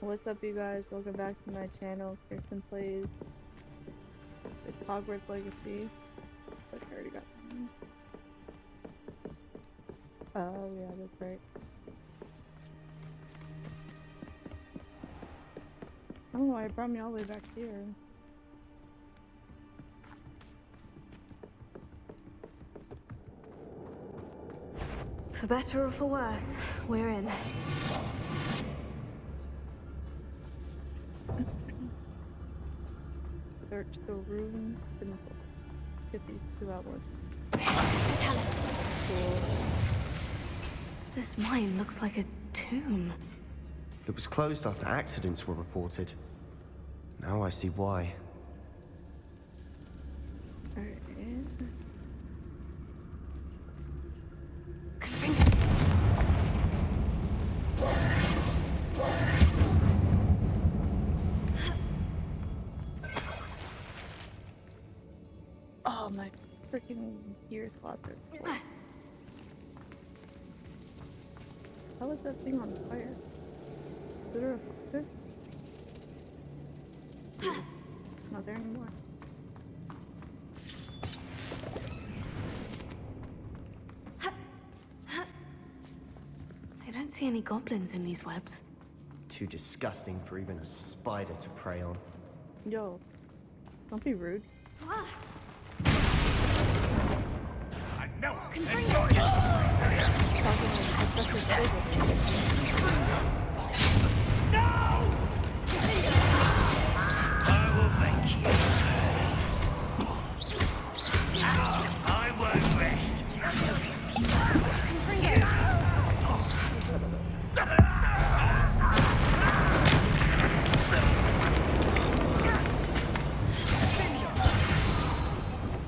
What's up, you guys? Welcome back to my channel, KeirstynPlays. It's Hogwarts Legacy. But I already got one. Oh, yeah, that's right. I don't know why it brought me all the way back here. For better or for worse, we're in. Search the room. Get these two outlets. Tell us. Cool. This mine looks like a tomb. It was closed after accidents were reported. Now I see why. Alright. Oh, my freaking ear clots are full. How is that thing on fire? Is there a fire? It's not there anymore. I don't see any goblins in these webs. Too disgusting for even a spider to prey on. Yo, don't be rude. I know. I will thank you. I won't rest.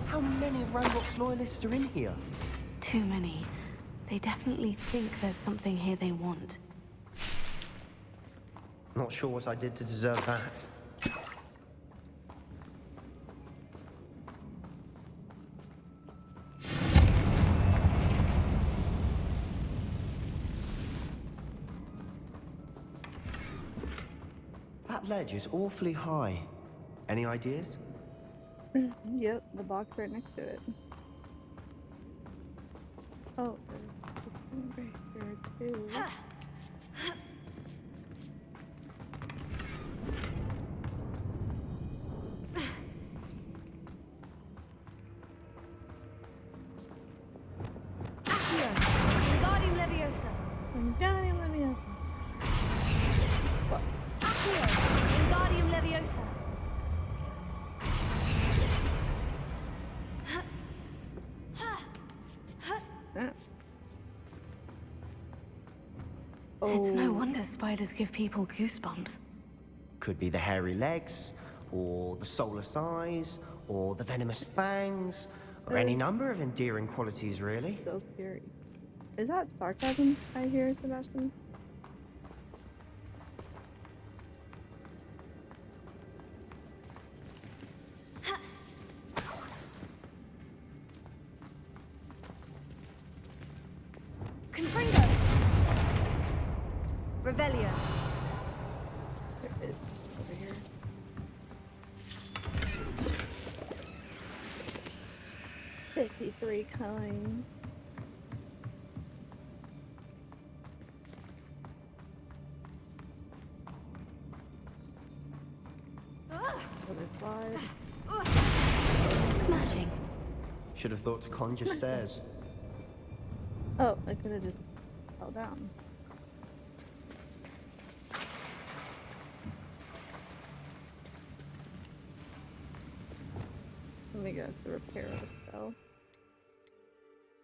How many Roblox loyalists are in here? Too many. They definitely think there's something here they want. Not sure what I did to deserve that. That ledge is awfully high. Any ideas? Yep, the box right next to it. Oh, there's right here too. Wingardium Leviosa. Johnny, let me up. What? Wingardium Leviosa. It's no wonder spiders give people goosebumps. Could be the hairy legs, or the soulless eyes, or the venomous fangs, or any number of endearing qualities, really. So scary. Is that sarcasm I hear, Sebastian? Confringo. Revelio. There is over here. $53 coins. Another slide. Smashing. Should have thought to conjure stairs. Oh, I could have just fell down. Let me guess, the repair spell.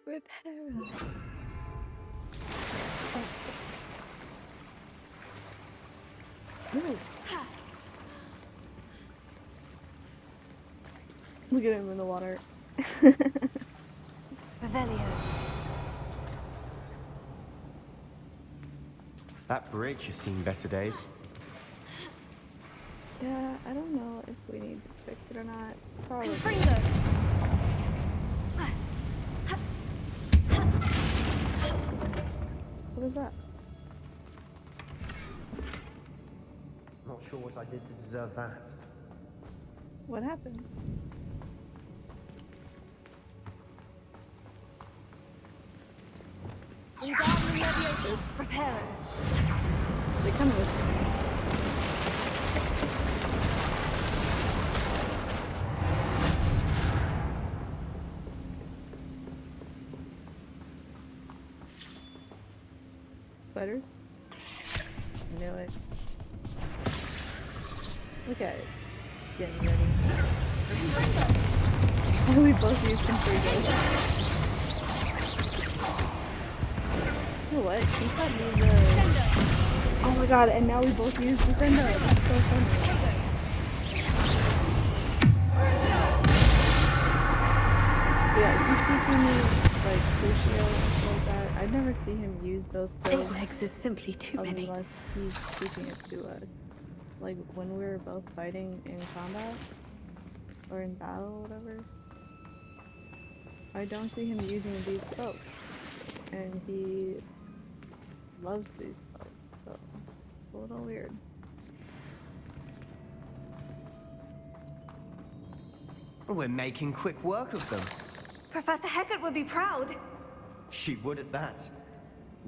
Repair. Oh. Ooh. Look at him in the water. Revelio. That bridge has seen better days. Yeah, I don't know if we need to fix it or not. Probably. Confringo. What is that? not sure what I did to deserve that. What happened? Prepare it. They come with me. Spiders? I knew it. Look at it. Getting ready. Oh, we both used some free ghosts. You know what? He got me the... Oh my god, and now we both use the sender. That's so funny. Yeah, he's teaching me, like, Crucio and stuff like that. I've never seen him use those skills. 8 legs is simply too many. Unless he's teaching it to us. Like when we were both fighting in combat or in battle or whatever. I don't see him using these spells. And he loves these spells, so it's a little weird. We're making quick work of them. Professor Hecat would be proud. She would at that.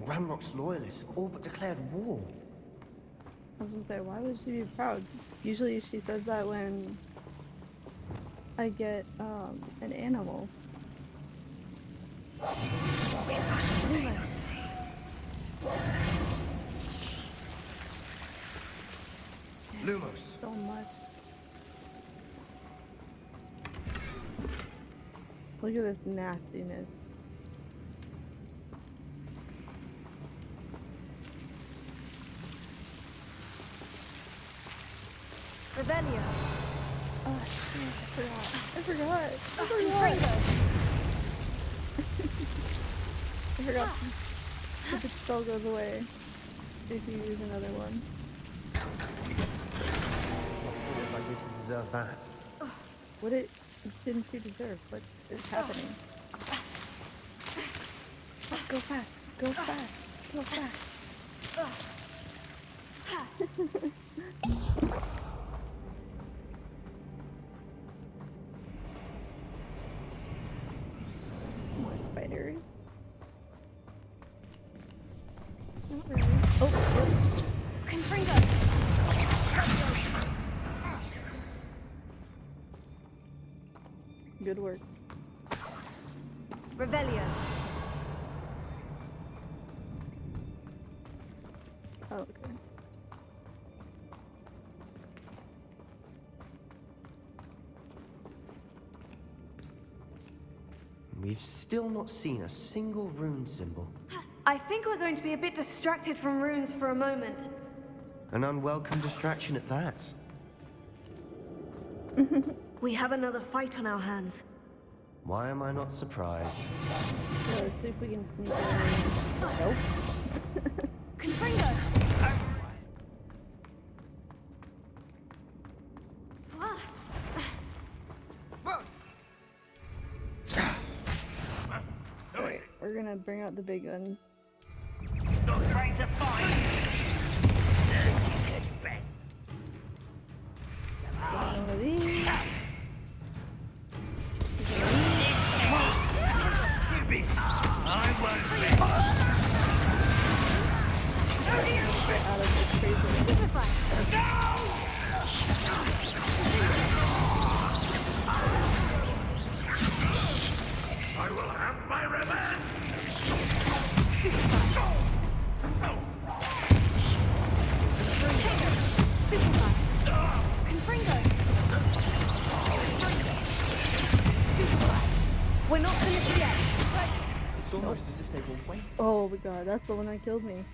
Ramrock's loyalists have all but declared war. I was gonna say, why would she be proud? Usually she says that when I get an animal. We must think. Lumos. So much. Look at this nastiness. Rebellion. Oh shit, I forgot. I forgot. If the spell goes away, if you use another one. What I did to deserve that? What didn't you deserve? What is happening? Go fast, go fast, go fast. More spiders. Not really. Oh, Confringo. good work. Revelio. Oh, okay. We've still not seen a single rune symbol. I think we're going to be a bit distracted from runes for a moment. An unwelcome distraction at that. We have another fight on our hands. Why am I not surprised? So let's see if we can sneak in. Nope. Confringo. Alright, we're gonna bring out the big guns. Not afraid to fight. Best. One of these. You big. I won't rest. Get out of this crazy. Stupefy. I will have my revenge. Stupefy. Stupefy. Confringo. Stupefy. We're not finished yet. It's almost as if they were waiting. Oh my god, that's the one that killed me.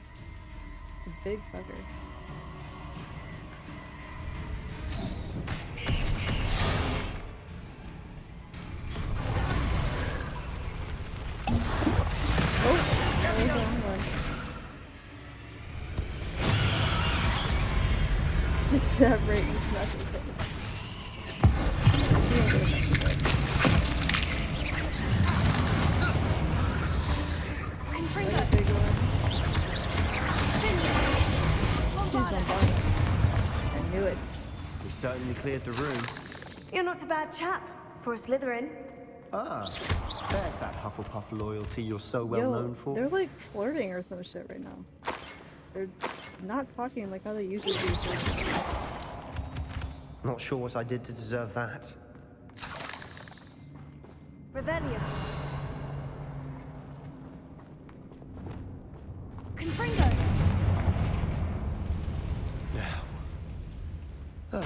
The big fucker. Oh, that was the wrong one. That rate is nothing. Confringo. Big one. She's on fire. I knew knew it. We certainly cleared the room. You're not a bad chap for a Slytherin. Ah, there's that Hufflepuff loyalty you're so well Yo, known for. they're like flirting or some shit right now. They're not talking like how they usually do. Not sure what I did to deserve that. Revelio. Confringo. Now,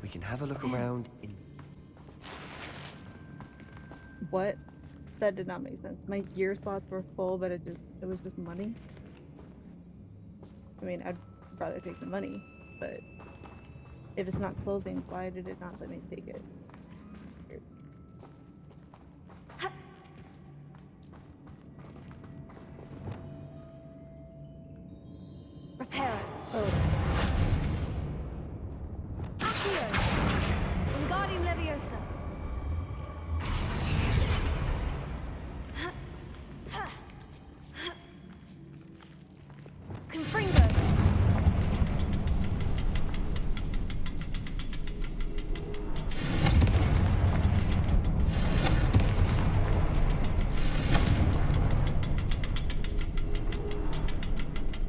we can have a look around in... What? That did not make sense. My gear slots were full, but it was just money. I mean, I'd rather take the money, but if it's not clothing, why did it not let me take it? Weird. Reparo. Oh, Accio. Wingardium Leviosa. Confringo.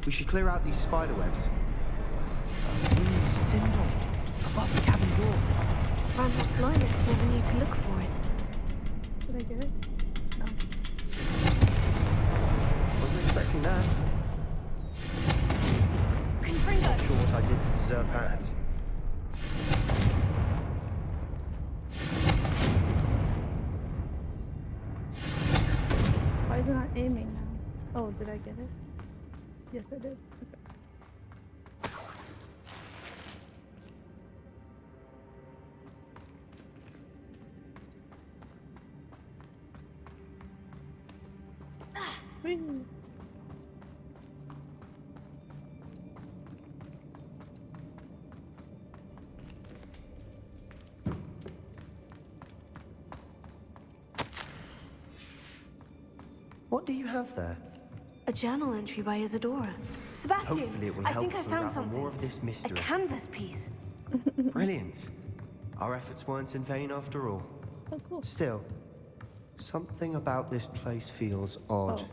We should clear out these spider webs. A green symbol above the cabin door. Ranrock's loyalists never knew to look for it. did I get it? No. Wasn't expecting that. Confringo. Not sure what I did to deserve that. Why is it not aiming now? Oh, did I get it? Yes, I did. Okay. Whee! What do you have there? A journal entry by Isadora. Sebastian, Hopefully it will I help think I us found unravel something. more of this A mystery. canvas piece. Brilliant. Our efforts weren't in vain after all. Oh, cool. Still, something about this place feels odd. Oh.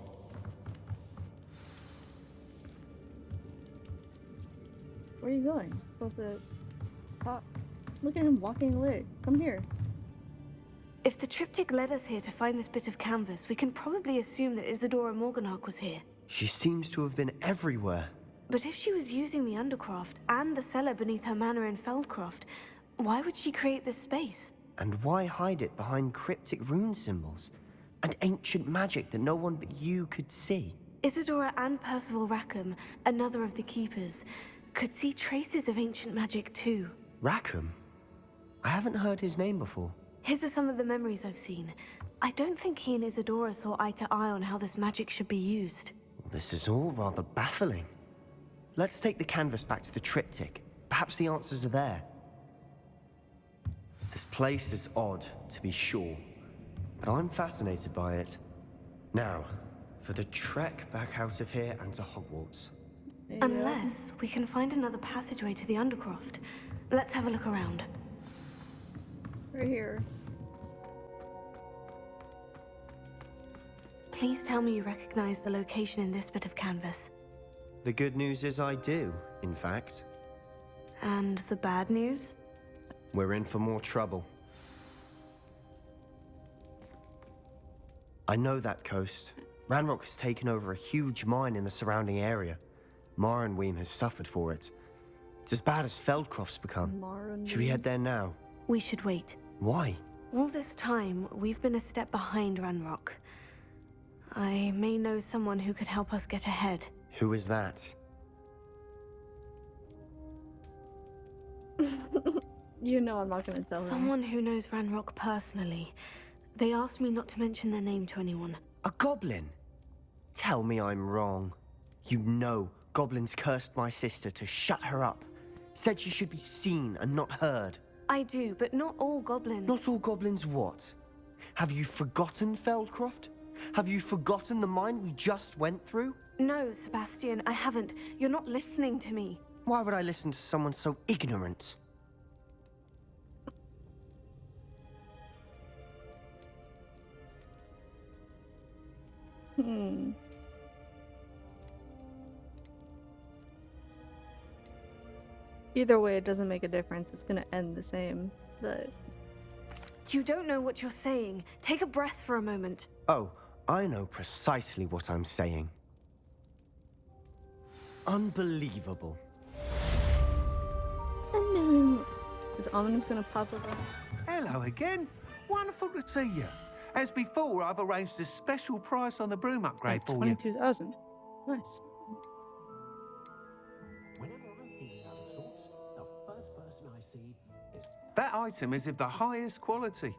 Where are you going? Supposed to talk. Look at him walking away. Come here. If the triptych led us here to find this bit of canvas, we can probably assume that Isadora Morganach was here. She seems to have been everywhere. But if she was using the Undercroft and the cellar beneath her manor in Feldcroft, why would she create this space? And why hide it behind cryptic rune symbols? And ancient magic that no one but you could see? Isadora and Percival Rackham, another of the Keepers, could see traces of ancient magic too. Rackham? I haven't heard his name before. His are some of the memories I've seen. I don't think he and Isadora saw eye to eye on how this magic should be used. This is all rather baffling. Let's take the canvas back to the triptych. Perhaps the answers are there. This place is odd, to be sure, but I'm fascinated by it. Now, for the trek back out of here and to Hogwarts. Yeah. Unless we can find another passageway to the Undercroft. Let's have a look around. Right here. Please tell me you recognize the location in this bit of canvas. The good news is I do, in fact. And the bad news? We're in for more trouble. I know that coast. Ranrock has taken over a huge mine in the surrounding area. Marrenweem has suffered for it. It's as bad as Feldcroft's become. Should we head there now? We should wait. Why? All this time, we've been a step behind Ranrock. I may know someone who could help us get ahead. Who is that? You know I'm not gonna tell him. Someone who knows Ranrock personally. They asked me not to mention their name to anyone. A goblin? Tell me I'm wrong. You know goblins cursed my sister to shut her up. Said she should be seen and not heard. I do, but not all goblins. Not all goblins what? Have you forgotten Feldcroft? Have you forgotten the mine we just went through? No, Sebastian, I haven't. You're not listening to me. Why would I listen to someone so ignorant? Either way, it doesn't make a difference. It's gonna end the same. But You don't know what you're saying. Take a breath for a moment. Oh, I know precisely what I'm saying. Unbelievable. is Ominous gonna pop up? Hello again. Wonderful to see you. As before, I've arranged a special price on the broom upgrade for you. 22,000. Nice. That item is of the highest quality.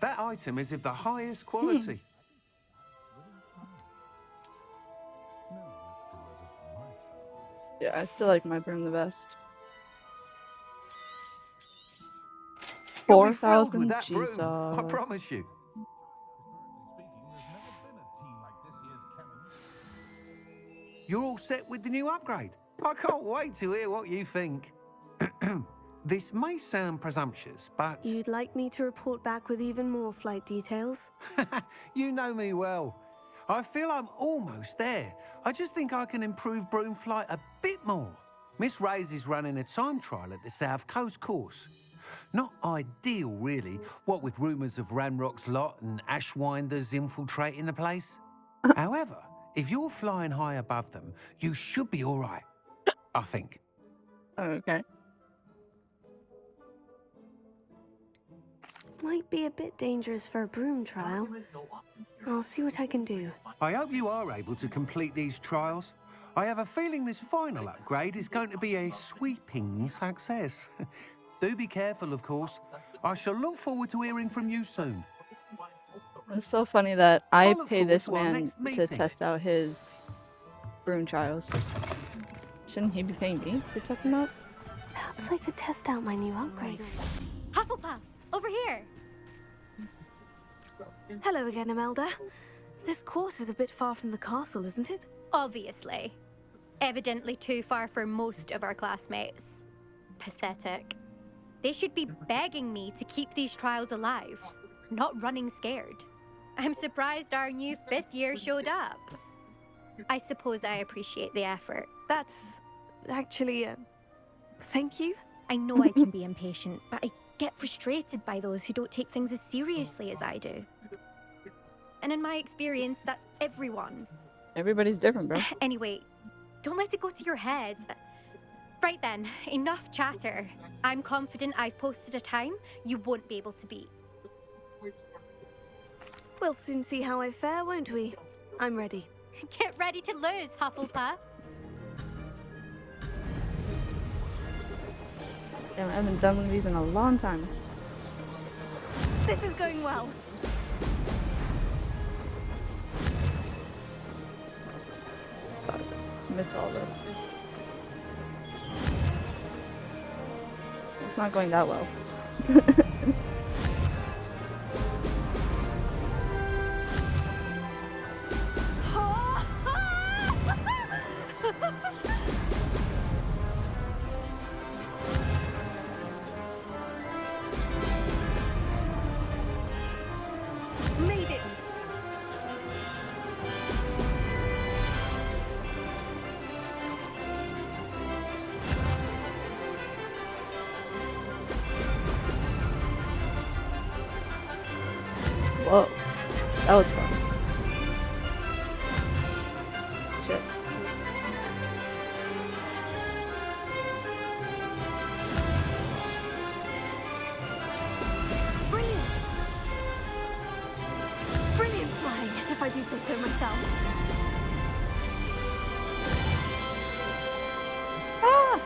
That item is of the highest quality. Yeah, I still like my broom the best. You'll be thrilled 4,000? with that Jesus. broom, I promise you. You're all set with the new upgrade. I can't wait to hear what you think. This may sound presumptuous, but... You'd like me to report back with even more flight details? You know me well. I feel I'm almost there. I just think I can improve broom flight a bit more. Miss Ray's is running a time trial at the South Coast course. Not ideal, really, what with rumours of Ranrock's lot and Ashwinders infiltrating the place. However, if you're flying high above them, you should be all right, I think. Okay. Might be a bit dangerous for a broom trial. I'll see what I can do. I hope you are able to complete these trials. I have a feeling this final upgrade is going to be a sweeping success. Do be careful, of course. I shall look forward to hearing from you soon. It's so funny that I look pay forward this to our man next to meeting. test out his broom trials. Shouldn't he be paying me to test him out? Perhaps I could test out my new upgrade. Hufflepuff, over here. Hello again, Imelda. This course is a bit far from the castle, isn't it? Obviously. Evidently too far for most of our classmates. Pathetic. They should be begging me to keep these trials alive, not running scared. I'm surprised our new 5th year showed up. I suppose I appreciate the effort. That's actually, thank you. I know I can be impatient, but I get frustrated by those who don't take things as seriously as I do. And in my experience, that's everyone. Everybody's different, bro. Anyway, don't let it go to your head. Right then, enough chatter. I'm confident I've posted a time you won't be able to beat. We'll soon see how I fare, won't we? I'm ready. Get ready to lose, Hufflepuff. Damn, I haven't done one of these in a long time. This is going well. Missed all of it. It's not going that well. Made it. Whoa. That was fun. Shit. Brilliant. Brilliant flying, if I do say so myself. Ah!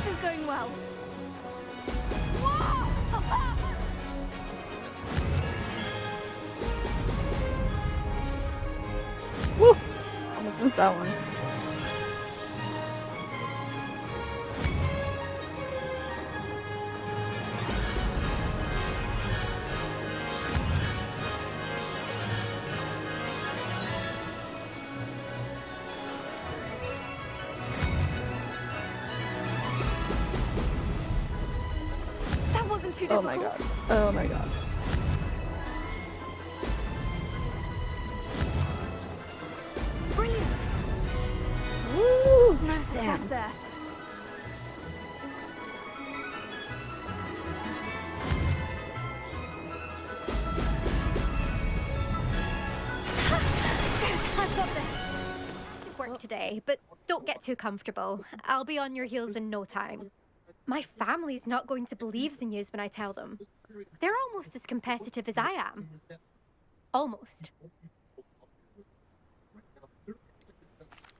This is going well. Whoa! Woo! Almost missed that one. That wasn't too Oh difficult. my god. Oh my god. Brilliant. Woo! No success Damn. there. I've got this. Massive work today, but don't get too comfortable. I'll be on your heels in no time. My family's not going to believe the news when I tell them. They're almost as competitive as I am. Almost.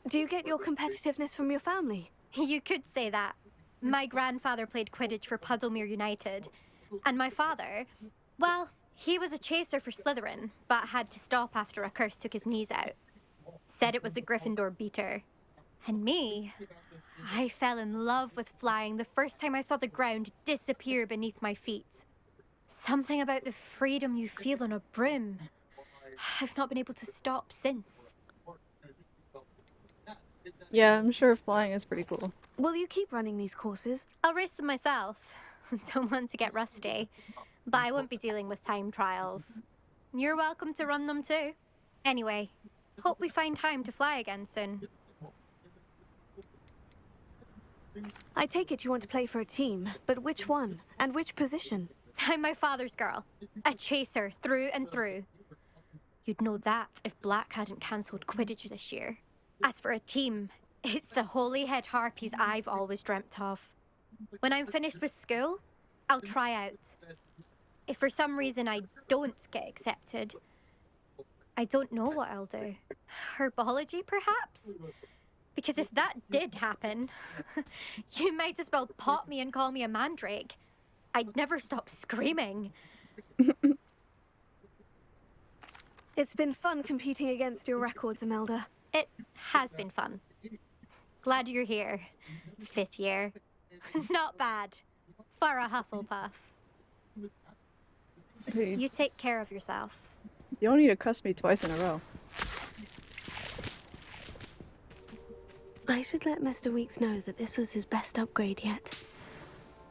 Do you get your competitiveness from your family? You could say that. My grandfather played Quidditch for Puddlemere United. And my father, well, he was a chaser for Slytherin, but had to stop after a curse took his knees out. Said it was the Gryffindor beater. And me, I fell in love with flying the first time I saw the ground disappear beneath my feet. Something about the freedom you feel on a broom. I've not been able to stop since. Yeah, I'm sure flying is pretty cool. Will you keep running these courses? I'll race them myself. Don't want to get rusty. But I won't be dealing with time trials. You're welcome to run them too. Anyway, hope we find time to fly again soon. I take it you want to play for a team, but which one? And which position? I'm my father's girl. A chaser through and through. You'd know that if Black hadn't cancelled Quidditch this year. As for a team, it's the Holyhead Harpies I've always dreamt of. When I'm finished with school, I'll try out. If for some reason I don't get accepted, I don't know what I'll do. Herbology, perhaps? Because if that did happen, you might as well pop me and call me a mandrake. I'd never stop screaming. It's been fun competing against your records, Imelda. It has been fun. Glad you're here. 5th year. Not bad. For a Hufflepuff. Hey, You take care of yourself. you don't need to cuss me twice in a row. I should let Mr. Weeks know that this was his best upgrade yet.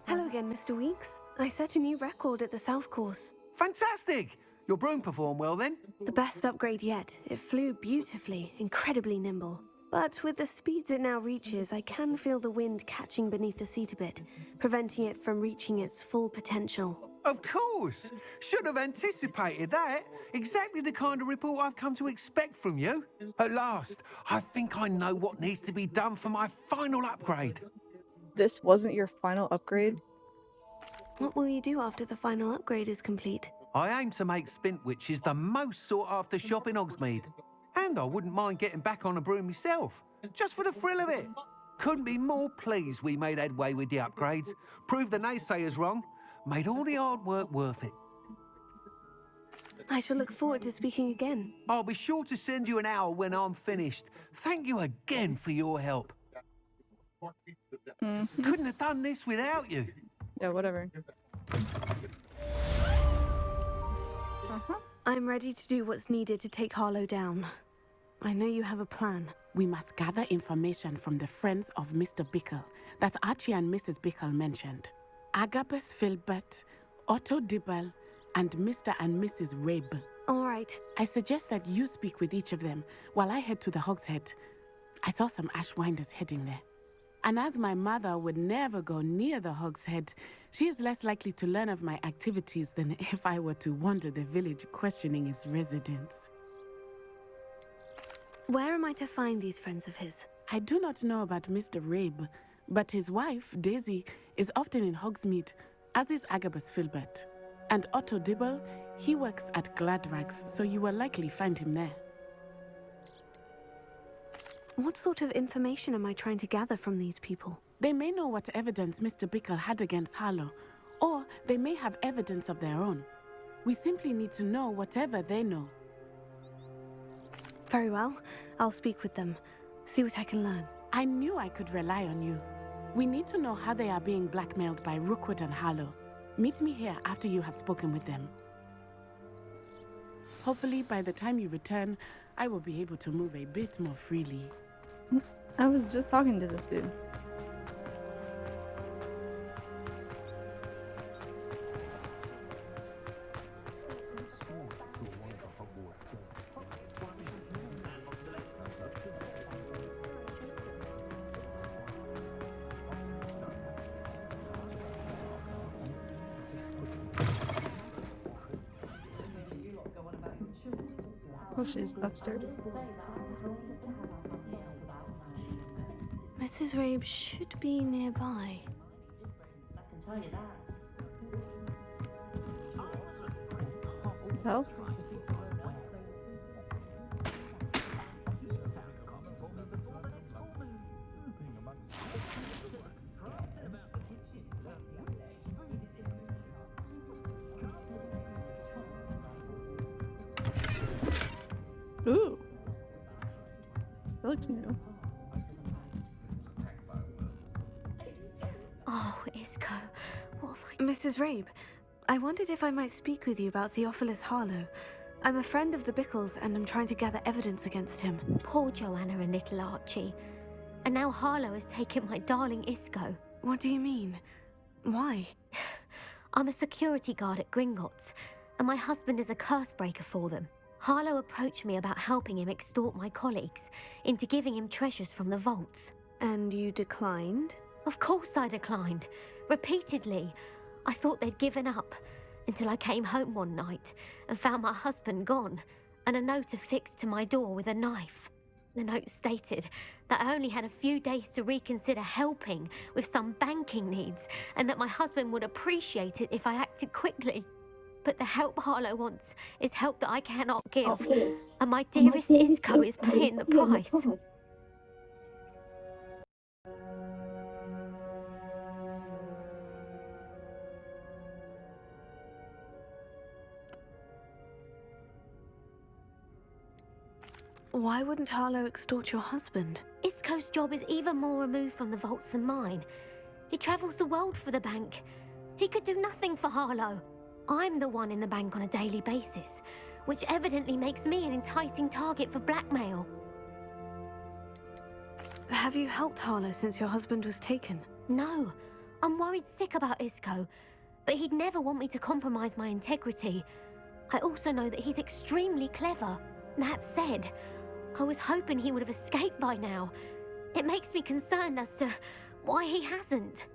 Hello again, Mr. Weeks. I set a new record at the South Course. Fantastic! Your broom performed well then? The best upgrade yet. It flew beautifully, incredibly nimble. But with the speeds it now reaches, I can feel the wind catching beneath the seat a bit, preventing it from reaching its full potential. Of course! Should have anticipated that. Exactly the kind of report I've come to expect from you. At last, I think I know what needs to be done for my final upgrade. This wasn't your final upgrade? What will you do after the final upgrade is complete? I aim to make Spintwitches the most sought-after shop in Hogsmeade. And I wouldn't mind getting back on a broom myself, just for the thrill of it. Couldn't be more pleased we made headway with the upgrades, proved the naysayers wrong, made all the hard work worth it. I shall look forward to speaking again. I'll be sure to send you an owl when I'm finished. Thank you again for your help. Couldn't have done this without you. Yeah, whatever. I'm ready to do what's needed to take Harlow down. I know you have a plan. We must gather information from the friends of Mr. Bickle that Archie and Mrs. Bickle mentioned. Agabus Filbert, Otto Dibble, and Mr. and Mrs. Rabe. All right. I suggest that you speak with each of them while I head to the Hogshead. I saw some Ashwinders heading there. And as my mother would never go near the Hogshead, she is less likely to learn of my activities than if I were to wander the village questioning its residents. Where am I to find these friends of his? I do not know about Mr. Rabe, but his wife, Daisy, is often in Hogsmeade, as is Agabus Filbert. And Otto Dibble, he works at Gladrags, so you will likely find him there. What sort of information am I trying to gather from these people? They may know what evidence Mr. Bickle had against Harlow, or they may have evidence of their own. We simply need to know whatever they know. Very well. I'll speak with them. See what I can learn. I knew I could rely on you. We need to know how they are being blackmailed by Rookwood and Harlow. Meet me here after you have spoken with them. Hopefully, by the time you return, I will be able to move a bit more freely. I was just talking to this dude. Oh, she's upstairs. Mrs. Rabe should be nearby. Help? Ooh. That looks new. Oh, Isco, what have I... Mrs. Rabe, I wondered if I might speak with you about Theophilus Harlow. I'm a friend of the Bickles and I'm trying to gather evidence against him. Poor Joanna and little Archie. And now Harlow has taken my darling Isco. What do you mean? Why? I'm a security guard at Gringotts, and my husband is a curse breaker for them. Harlow approached me about helping him extort my colleagues into giving him treasures from the vaults. And you declined? Of course I declined. Repeatedly. I thought they'd given up, until I came home one night and found my husband gone, and a note affixed to my door with a knife. The note stated that I only had a few days to reconsider helping with some banking needs, and that my husband would appreciate it if I acted quickly. But the help Harlow wants is help that I cannot give, and my dearest Isco is paying the price. Why wouldn't Harlow extort your husband? Isco's job is even more removed from the vaults than mine. He travels the world for the bank. He could do nothing for Harlow. I'm the one in the bank on a daily basis, which evidently makes me an enticing target for blackmail. Have you helped Harlow since your husband was taken? No, I'm worried sick about Isco, but he'd never want me to compromise my integrity. I also know that he's extremely clever. That said, I was hoping he would have escaped by now. It makes me concerned as to why he hasn't.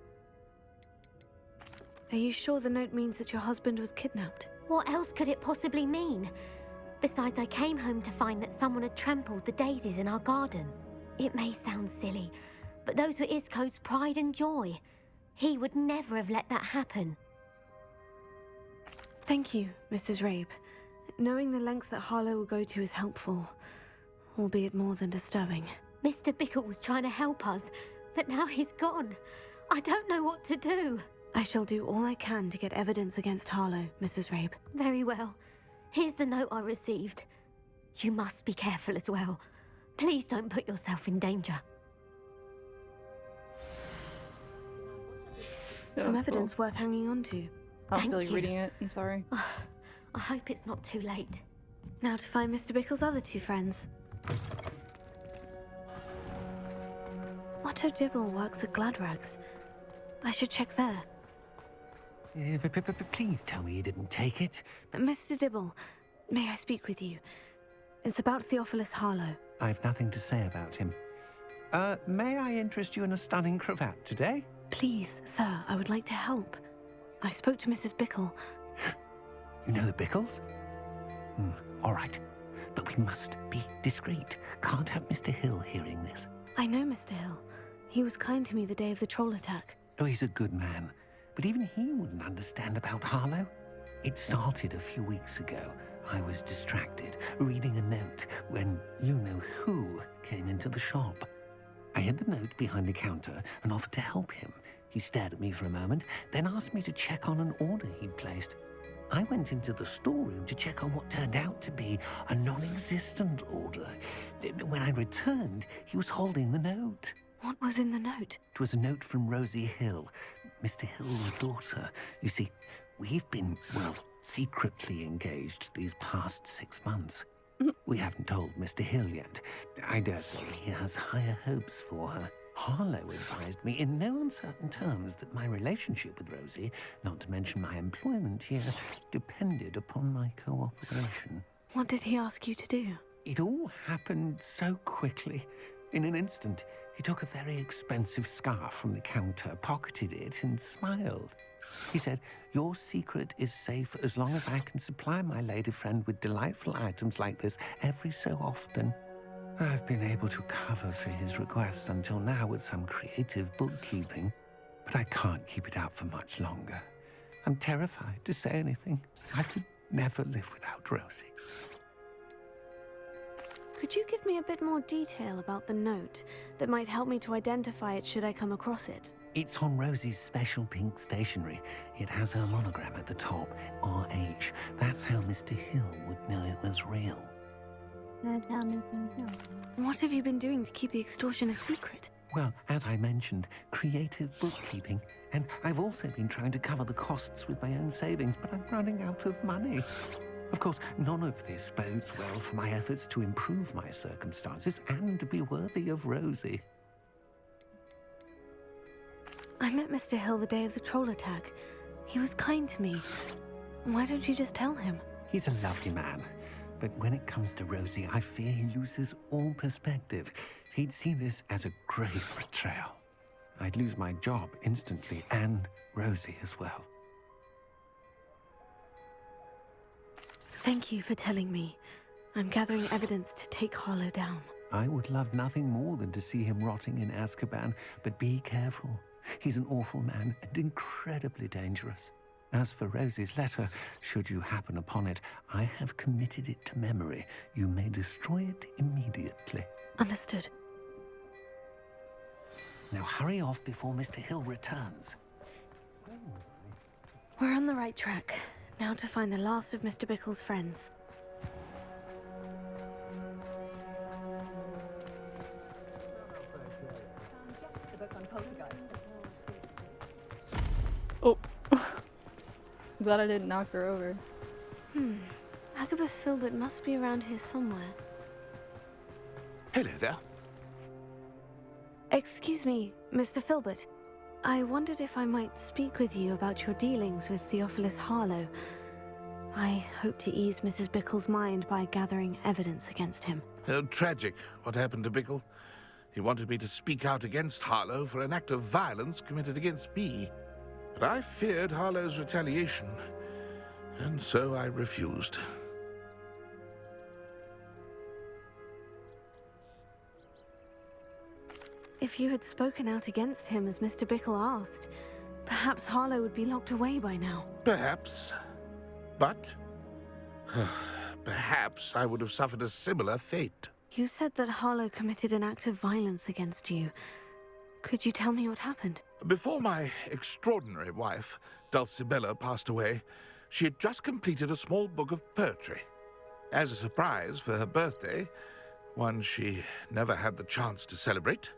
Are you sure the note means that your husband was kidnapped? What else could it possibly mean? Besides, I came home to find that someone had trampled the daisies in our garden. It may sound silly, but those were Isco's pride and joy. He would never have let that happen. Thank you, Mrs. Rabe. Knowing the lengths that Harlow will go to is helpful, albeit more than disturbing. Mr. Bickle was trying to help us, but now he's gone. I don't know what to do. I shall do all I can to get evidence against Harlow, Mrs. Rabe. Very well. Here's the note I received. You must be careful as well. Please don't put yourself in danger. Some evidence worth hanging on to. I don't Thank feel like you. reading it. I'm sorry. I hope it's not too late. Now to find Mr. Bickle's other two friends. Otto Dibble works at Gladrags. I should check there. Please tell me you didn't take it. Mr. Dibble, may I speak with you? It's about Theophilus Harlow. I've nothing to say about him. May I interest you in a stunning cravat today? Please, sir, I would like to help. I spoke to Mrs. Bickle. You know the Bickles? All right. But we must be discreet. Can't have Mr. Hill hearing this. I know Mr. Hill. He was kind to me the day of the troll attack. Oh, he's a good man. But even he wouldn't understand about Harlow. It started a few weeks ago. I was distracted, reading a note, when you-know-who came into the shop. I hid the note behind the counter and offered to help him. He stared at me for a moment, then asked me to check on an order he'd placed. I went into the storeroom to check on what turned out to be a non-existent order. When I returned, he was holding the note. What was in the note? It was a note from Rosie Hill, Mr. Hill's daughter. You see, we've been, well, secretly engaged these past 6 months. We haven't told Mr. Hill yet. I dare say he has higher hopes for her. Harlow advised me in no uncertain terms that my relationship with Rosie, not to mention my employment here, depended upon my cooperation. What did he ask you to do? It all happened so quickly. In an instant, he took a very expensive scarf from the counter, pocketed it, and smiled. He said, "Your secret is safe as long as I can supply my lady friend with delightful items like this every so often." I've been able to cover for his requests until now with some creative bookkeeping, but I can't keep it up for much longer. I'm terrified to say anything. I could never live without Rosie. Could you give me a bit more detail about the note that might help me to identify it should I come across it? It's on Rosie's special pink stationery. It has her monogram at the top, RH. That's how Mr. Hill would know it was real. What have you been doing to keep the extortion a secret? Well, as I mentioned, creative bookkeeping. And I've also been trying to cover the costs with my own savings, but I'm running out of money. Of course, none of this bodes well for my efforts to improve my circumstances and to be worthy of Rosie. I met Mr. Hill the day of the troll attack. He was kind to me. Why don't you just tell him? He's a lovely man. But when it comes to Rosie, I fear he loses all perspective. He'd see this as a grave betrayal. I'd lose my job instantly, and Rosie as well. Thank you for telling me. I'm gathering evidence to take Harlow down. I would love nothing more than to see him rotting in Azkaban, but be careful. He's an awful man and incredibly dangerous. As for Rosie's letter, should you happen upon it, I have committed it to memory. You may destroy it immediately. Understood. Now hurry off before Mr. Hill returns. We're on the right track. Now to find the last of Mr. Bickle's friends. Oh. Glad I didn't knock her over. Agabus Filbert must be around here somewhere. Hello there. Excuse me, Mr. Filbert. I wondered if I might speak with you about your dealings with Theophilus Harlow. I hope to ease Mrs. Bickle's mind by gathering evidence against him. Oh, tragic what happened to Bickle. He wanted me to speak out against Harlow for an act of violence committed against me. But I feared Harlow's retaliation, and so I refused. If you had spoken out against him as Mr. Bickle asked, perhaps Harlow would be locked away by now. Perhaps. But perhaps I would have suffered a similar fate. You said that Harlow committed an act of violence against you. Could you tell me what happened? Before my extraordinary wife, Dulcibella, passed away, she had just completed a small book of poetry. As a surprise for her birthday, one she never had the chance to celebrate,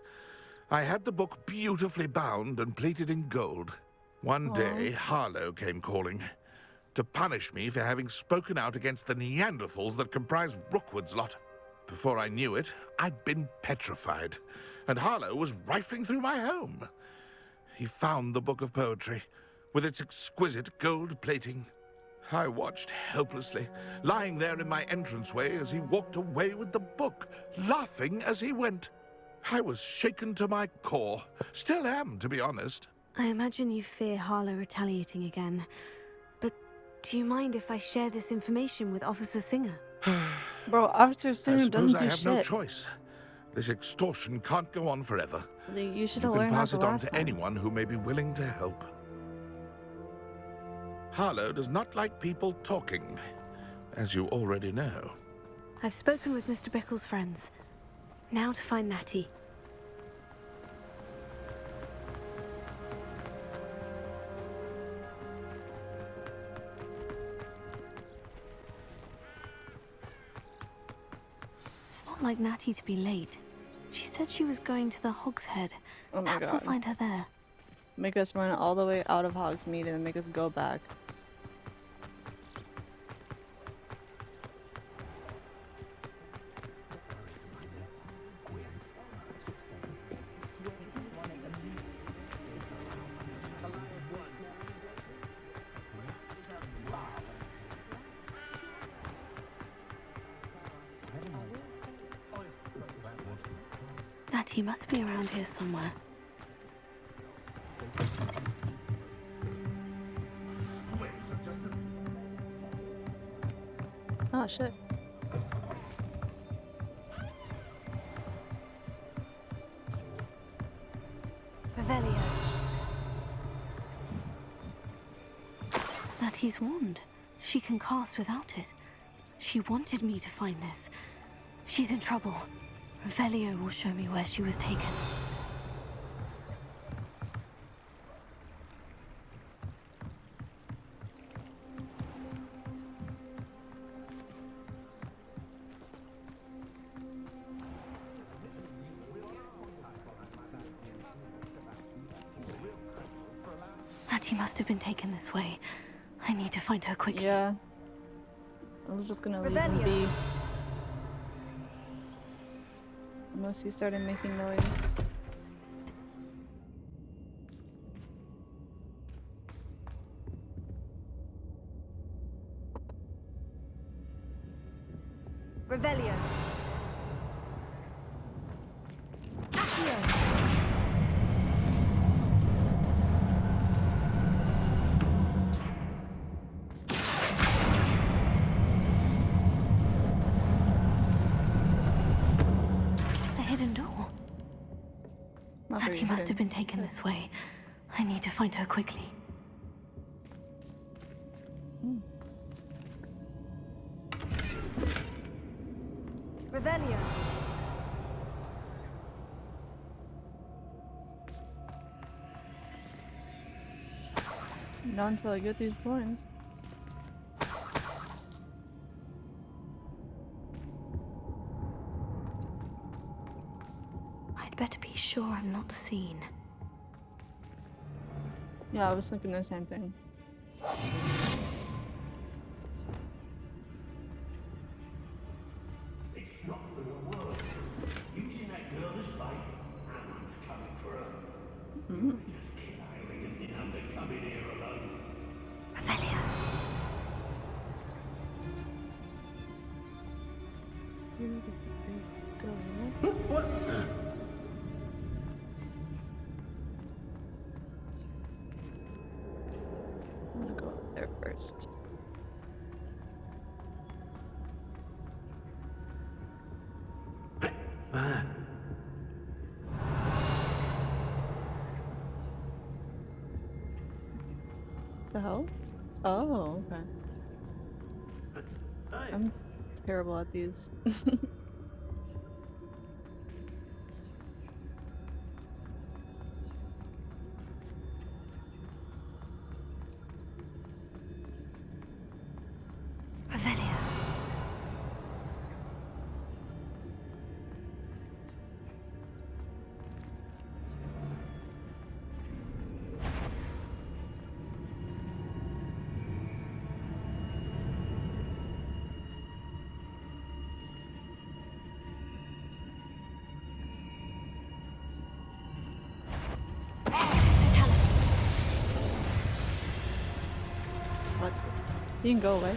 I had the book beautifully bound and plated in gold. One day, Harlow came calling to punish me for having spoken out against the Neanderthals that comprise Rookwood's lot. Before I knew it, I'd been petrified, and Harlow was rifling through my home. He found the book of poetry, with its exquisite gold plating. I watched helplessly, lying there in my entranceway as he walked away with the book, laughing as he went. I was shaken to my core. Still am, to be honest. I imagine you fear Harlow retaliating again. But do you mind if I share this information with Officer Singer? Bro, Officer I Singer suppose doesn't I do have shit. no choice. This extortion can't go on forever. You should You have can learned pass that it the on last to time. anyone who may be willing to help. Harlow does not like people talking, as you already know. I've spoken with Mr. Bickle's friends. Now to find Natty. not like Natty to be late. She said she was going to the Hogshead. Oh my Perhaps I'll god. find her there. Make us run all the way out of Hogsmeade and then make us go back. Natty must be around here somewhere. Oh shit. Revelio. Natty's wand. She can cast without it. She wanted me to find this. She's in trouble. Revelio will show me where she was taken. Natty must have been taken this way. I need to find her quickly. Yeah. I was just gonna leave him be. Unless he started making noise. Revelio. Natty must have been taken this way. I need to find her quickly. Revelio. Not until I get these points. Better be sure I'm not seen. Yeah, I was thinking the same thing. It's not gonna work. Using that girl as bait, Hammond's coming for her. Just kill Irene and then I'm to come in here alone. Revelio. What? I'm gonna go up there first. The hell? Oh, okay. I'm terrible at these. Revelio. What? You can go away.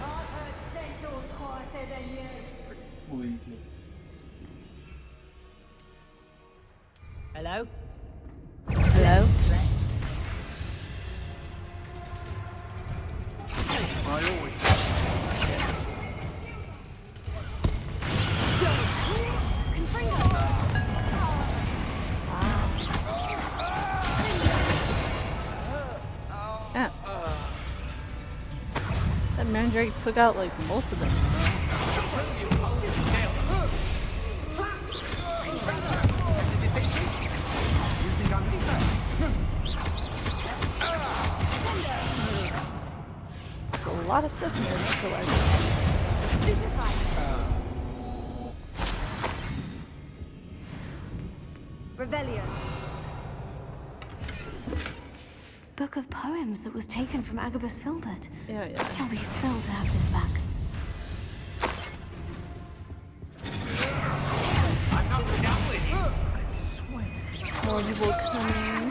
Hello? Hello? I always Yeah. That Mandrake took out like most of them. A lot of stuff in there to collect. Revelio. Book of poems that was taken from Agabus Filbert. Yeah. He'll be thrilled to have this back. More people coming.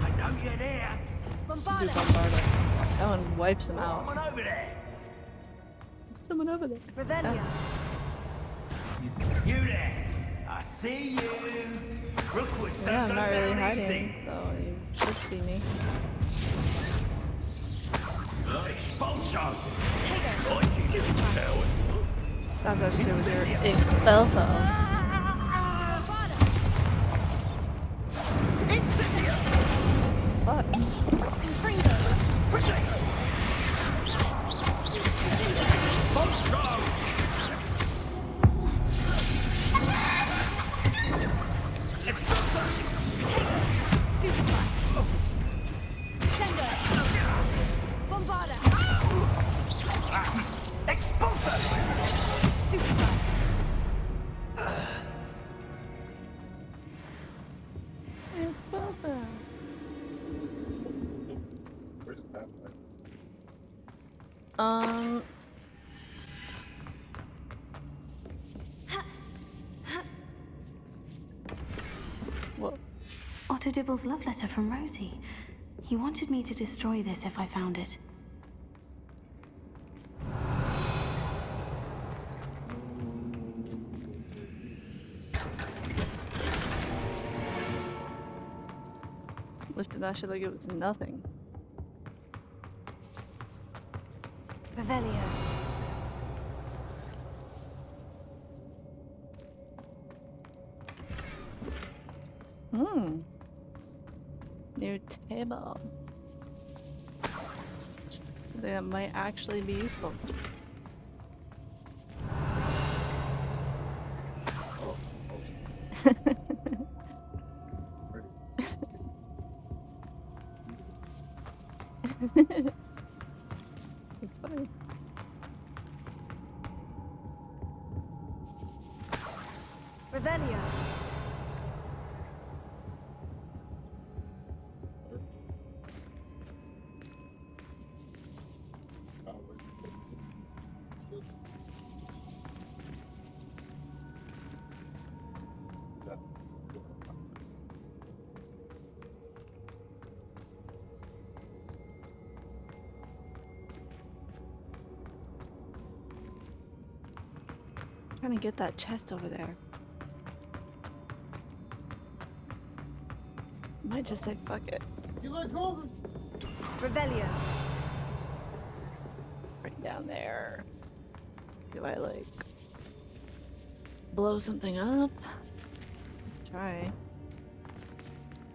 I know you're there. Do Bombarda. That one wipes him out. Someone over there. There's someone over there. Revelio. You there. I see you. Rookwood's Yeah, I'm don't not go really down hiding, easy. so you should see me. Expulsion. Stop that shit with your expelso. Fuck. What? Otto Dibble's love letter from Rosie. He wanted me to destroy this if I found it. Lifted that shit like it was nothing. Revelio. New table. Something that might actually be useful. It's funny. Revelio. Trying to get that chest over there. Might just say fuck it. Revelio. Right down there. Do I like blow something up? Try.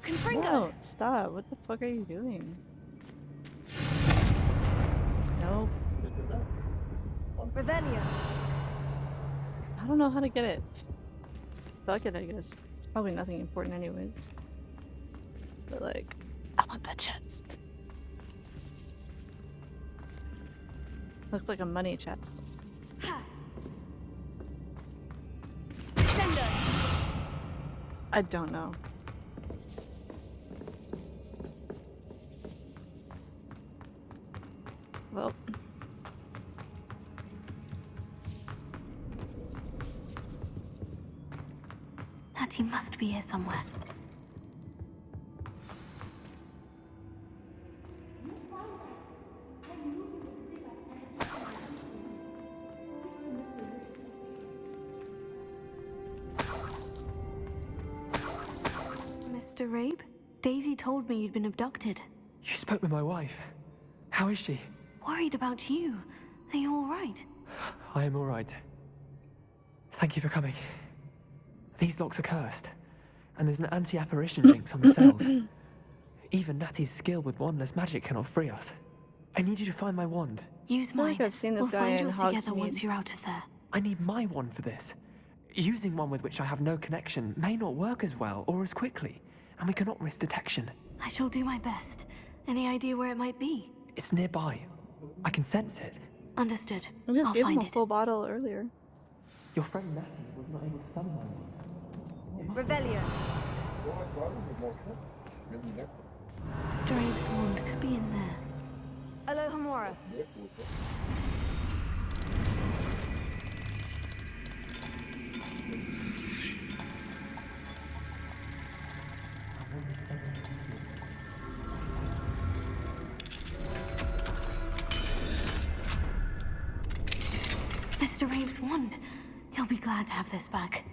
Confringo. No, stop. What the fuck are you doing? Nope. Revelio. I don't know how to get it. Fuck it, I guess. It's probably nothing important anyways. But like, I want that chest. Looks like a money chest. Sender. I don't know. Well. Natty must be here somewhere. Mr. Rabe? Daisy told me you'd been abducted. You spoke with my wife. How is she? Worried about you. Are you all right? I am all right. Thank you for coming. These locks are cursed, and there's an anti-apparition jinx on the cells. Even Natty's skill with wandless magic cannot free us. I need you to find my wand. Use I feel mine. like I've seen this We'll guy find in yours together Hogsmeade. once you're out of there. I need my wand for this. Using one with which I have no connection may not work as well or as quickly, and we cannot risk detection. I shall do my best. Any idea where it might be? It's nearby. I can sense it. Understood. I just I'll gave him find a it. full bottle earlier. Your friend Natty was not able to summon my wand. It Revelio. Mr. Abe's wand could be in there. Alohomora. Mr. Abe's wand. He'll be glad to have this back.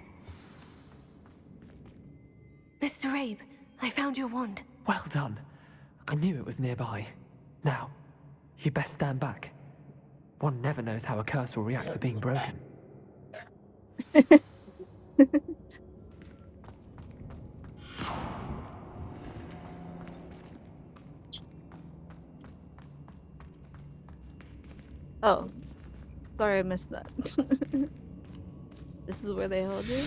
Mr. Abe, I found your wand. Well done. I knew it was nearby. Now, you best stand back. One never knows how a curse will react to being broken. Oh. Sorry, I missed that. This is where they hold you?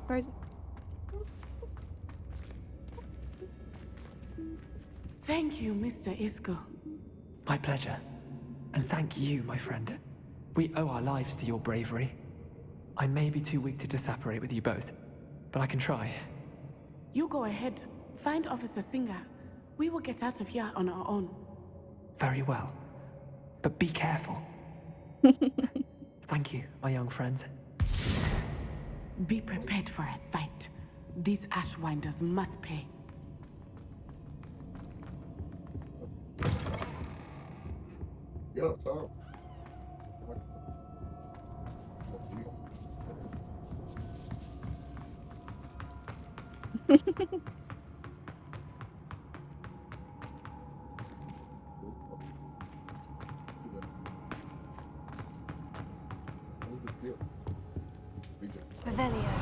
Crazy. Thank you, Mr. Isco. My pleasure. And thank you, my friend. We owe our lives to your bravery. I may be too weak to disapparate with you both, but I can try. You go ahead. Find Officer Singer. We will get out of here on our own. Very well. But be careful. Thank you, my young friends. Be prepared for a fight. These Ashwinders must pay. Revelio.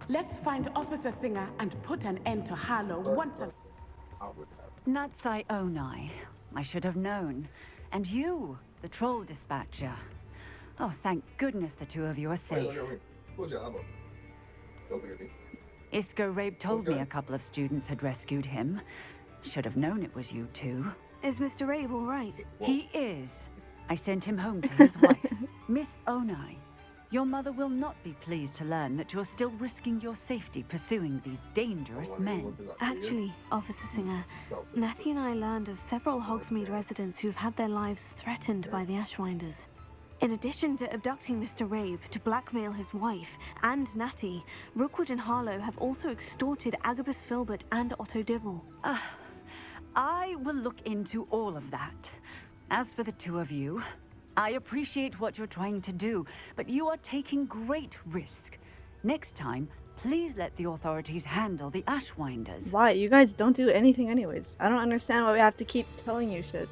Let's find Officer Singer and put an end to Harlow once and... Natsai Onai. I should have known. And you, the troll dispatcher. Oh, thank goodness the two of you are safe. Isco Rabe told me a couple of students had rescued him. Should have known it was you two. Is Mr. Abe all right? He is. I sent him home to his wife. Miss Onai, your mother will not be pleased to learn that you're still risking your safety pursuing these dangerous men. Actually, Officer Singer, Natty and I learned of several Hogsmeade residents who've had their lives threatened by the Ashwinders. In addition to abducting Mr. Rabe to blackmail his wife and Natty, Rookwood and Harlow have also extorted Agabus Filbert and Otto Dibble. I will look into all of that. As for the two of you, I appreciate what you're trying to do, but you are taking great risk. Next time, please let the authorities handle the Ashwinders. Why? You guys don't do anything anyways. I don't understand why we have to keep telling you shit.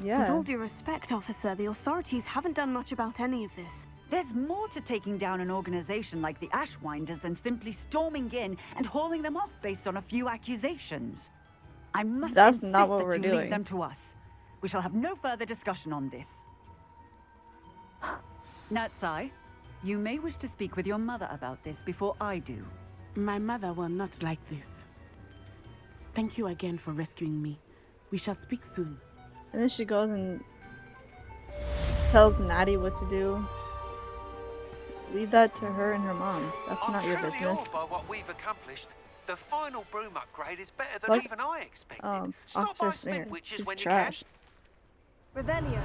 Yeah. With all due respect, officer, the authorities haven't done much about any of this. There's more to taking down an organization like the Ashwinders than simply storming in and hauling them off based on a few accusations. I must insist not what that we're you doing. leave them to us. We shall have no further discussion on this. Natsai, you may wish to speak with your mother about this before I do. My mother will not like this. Thank you again for rescuing me. We shall speak soon. And then she goes and tells Natty what to do. Leave that to her and her mom. That's not your business. I'm truly awed by what we've accomplished. The final broom upgrade is better than even I expected. Stop by Officer Singer. Spin Witches She's when trash. Revelio.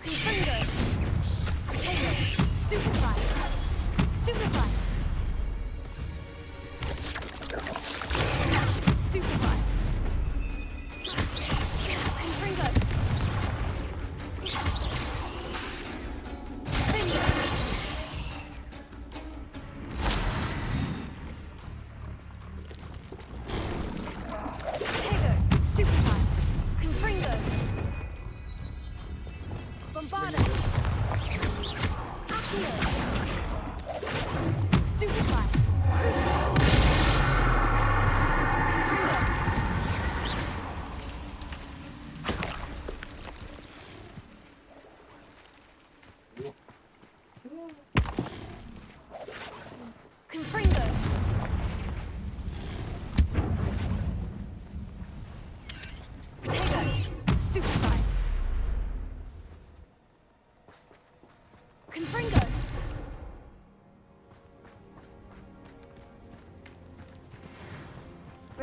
Confundo. Taylor. Stupefy. Stupefy. Stupefy. Confringo. Taylor. Stupefy. Confringo. Bombarda. Accio.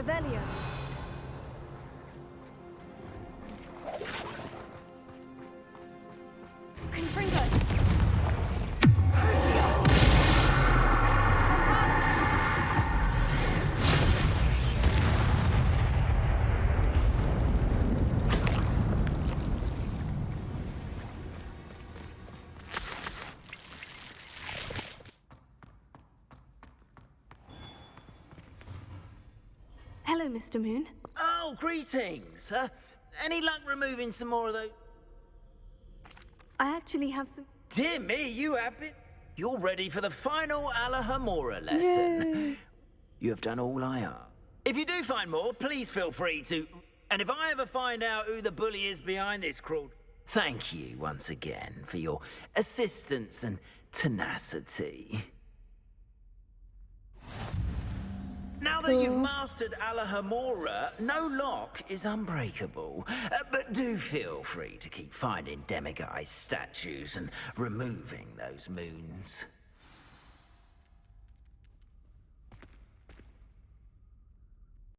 Revelio. Confringo. Crucio. Hello, Mr. Moon. Oh, greetings. Any luck removing some more of those? I actually have some... Dear me, you have been... You're ready for the final Alahomora lesson. Yay. You have done all I ask. If you do find more, please feel free to... And if I ever find out who the bully is behind this cruel... Thank you once again for your assistance and tenacity. Now that you've mastered Alahomora, no lock is unbreakable. But do feel free to keep finding demiguise statues and removing those moons.